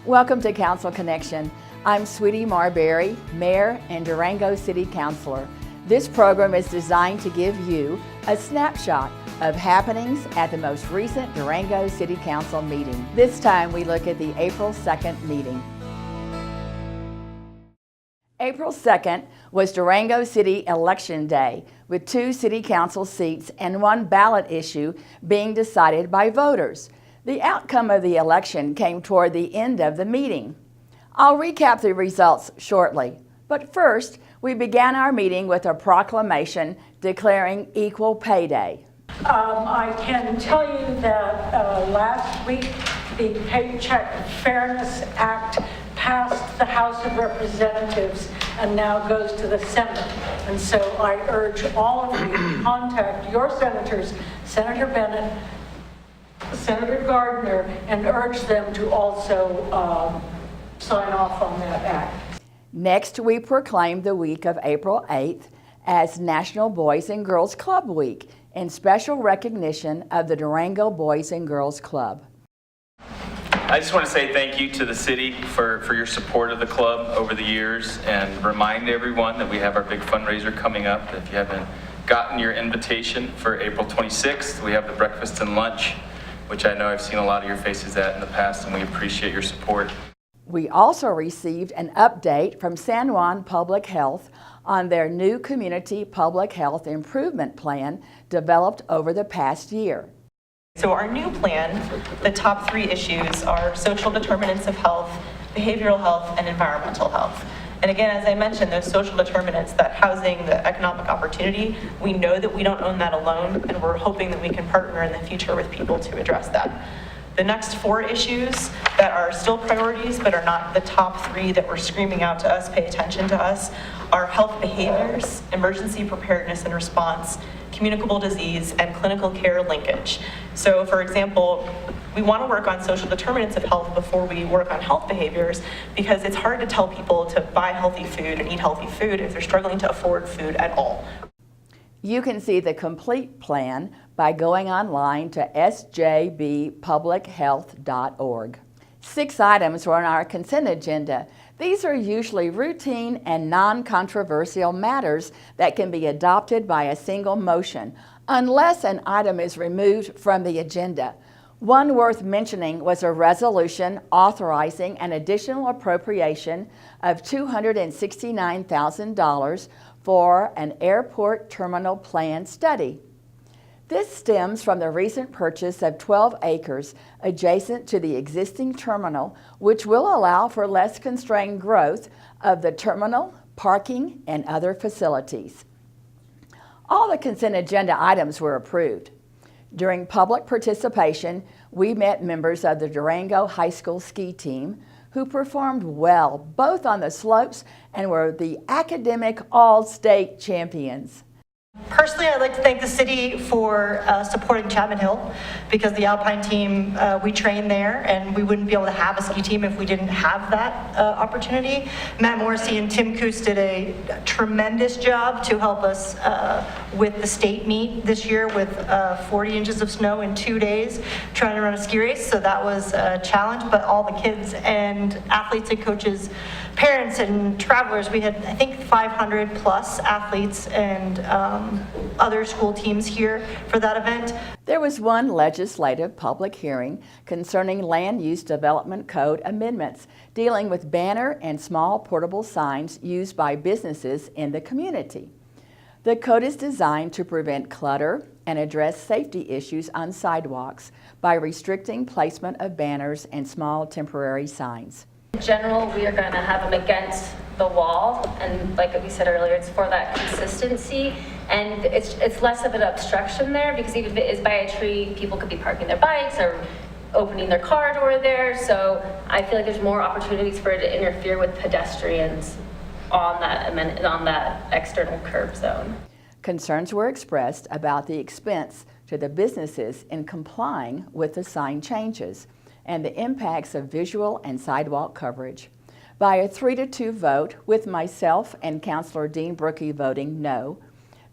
Welcome to Council Connection. I'm Sweetie Marberry, Mayor and Durango City Councilor. This program is designed to give you a snapshot of happenings at the most recent Durango City Council meeting. This time we look at the April 2nd meeting. April 2nd was Durango City Election Day, with 2 City Council seats and 1 ballot issue being decided by voters. The outcome of the election came toward the end of the meeting. I'll recap the results shortly, but first, we began our meeting with a proclamation declaring Equal Pay Day. I can tell you that last week, the Paycheck Fairness Act passed the House of Representatives and now goes to the Senate. And so I urge all of you to contact your senators, Senator Bennett, Senator Gardner, and urge them to also sign off on that act. Next, we proclaimed the week of April 8th as National Boys and Girls Club Week in special recognition of the Durango Boys and Girls Club. I just want to say thank you to the city for your support of the club over the years, and remind everyone that we have our big fundraiser coming up. If you haven't gotten your invitation for April 26th, we have the breakfast and lunch, which I know I've seen a lot of your faces at in the past, and we appreciate your support. We also received an update from San Juan Public Health on their new community public health improvement plan developed over the past year. So our new plan, the top 3 issues are social determinants of health, behavioral health, and environmental health. And again, as I mentioned, those social determinants, that housing, the economic opportunity, we know that we don't own that alone, and we're hoping that we can partner in the future with people to address that. The next 4 issues that are still priorities but are not the top 3 that we're screaming out to us, pay attention to us, are health behaviors, emergency preparedness and response, communicable disease, and clinical care linkage. So for example, we want to work on social determinants of health before we work on health behaviors, because it's hard to tell people to buy healthy food and eat healthy food if they're struggling to afford food at all. You can see the complete plan by going online to sjbpublichealth.org. 6 items were on our consent agenda. These are usually routine and non-controversial matters that can be adopted by a single motion, unless an item is removed from the agenda. One worth mentioning was a resolution authorizing an additional appropriation of $269,000 for an airport terminal plan study. This stems from the recent purchase of 12 acres adjacent to the existing terminal, which will allow for less constrained growth of the terminal, parking, and other facilities. All the consent agenda items were approved. During public participation, we met members of the Durango High School ski team who performed well both on the slopes and were the academic all-state champions. Personally, I'd like to thank the city for supporting Chapman Hill, because the Alpine team, we train there, and we wouldn't be able to have a ski team if we didn't have that opportunity. Matt Morrissey and Tim Coos did a tremendous job to help us with the state meet this year with 40 inches of snow in 2 days, trying to run a ski race, so that was a challenge, but all the kids and athletes and coaches, parents and travelers, we had, I think, 500 plus athletes and other school teams here for that event. There was one legislative public hearing concerning land use development code amendments dealing with banner and small portable signs used by businesses in the community. The code is designed to prevent clutter and address safety issues on sidewalks by restricting placement of banners and small temporary signs. In general, we are going to have them against the wall, and like we said earlier, it's for that consistency, and it's less of an obstruction there, because even if it is by a tree, people could be parking their bikes or opening their car door there, so I feel like there's more opportunities for it to interfere with pedestrians on that external curb zone. Concerns were expressed about the expense to the businesses in complying with the sign changes and the impacts of visual and sidewalk coverage. By a 3-2 vote, with myself and Councilor Dean Brookie voting no,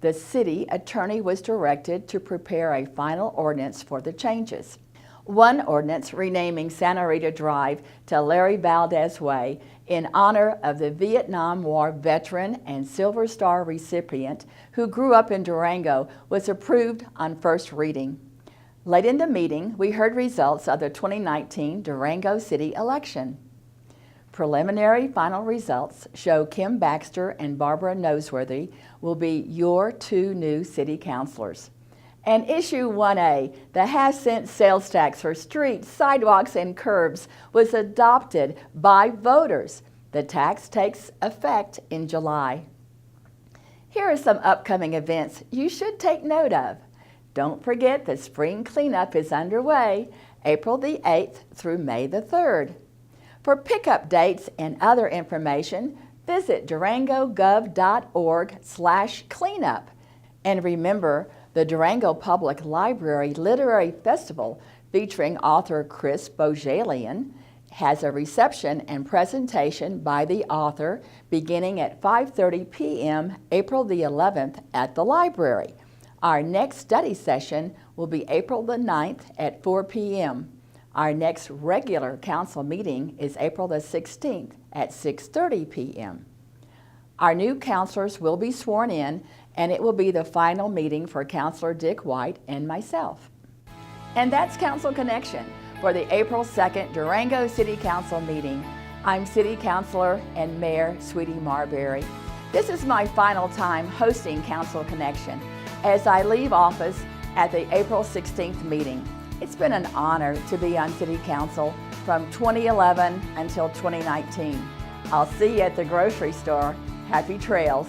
the city attorney was directed to prepare a final ordinance for the changes. One ordinance renaming Santa Rita Drive to Larry Valdez Way in honor of the Vietnam War veteran and Silver Star recipient who grew up in Durango was approved on first reading. Late in the meeting, we heard results of the 2019 Durango City election. Preliminary final results show Kim Baxter and Barbara Noseworthy will be your two new city councilors. And Issue 1A, the half-cent sales tax for streets, sidewalks, and curbs, was adopted by voters. The tax takes effect in July. Here are some upcoming events you should take note of. Don't forget the spring cleanup is underway, April the 8th through May the 3rd. For pickup dates and other information, visit durangogov.org/cleanup. And remember, the Durango Public Library Literary Festival featuring author Chris Bojalian has a reception and presentation by the author beginning at 5:30 p.m. April the 11th at the library. Our next study session will be April the 9th at 4 p.m. Our next regular council meeting is April the 16th at 6:30 p.m. Our new councilors will be sworn in, and it will be the final meeting for Councilor Dick White and myself. And that's Council Connection for the April 2nd Durango City Council meeting. I'm City Councilor and Mayor Sweetie Marbury. This is my final time hosting Council Connection as I leave office at the April 16th meeting. It's been an honor to be on City Council from 2011 until 2019. I'll see you at the grocery store. Happy trails.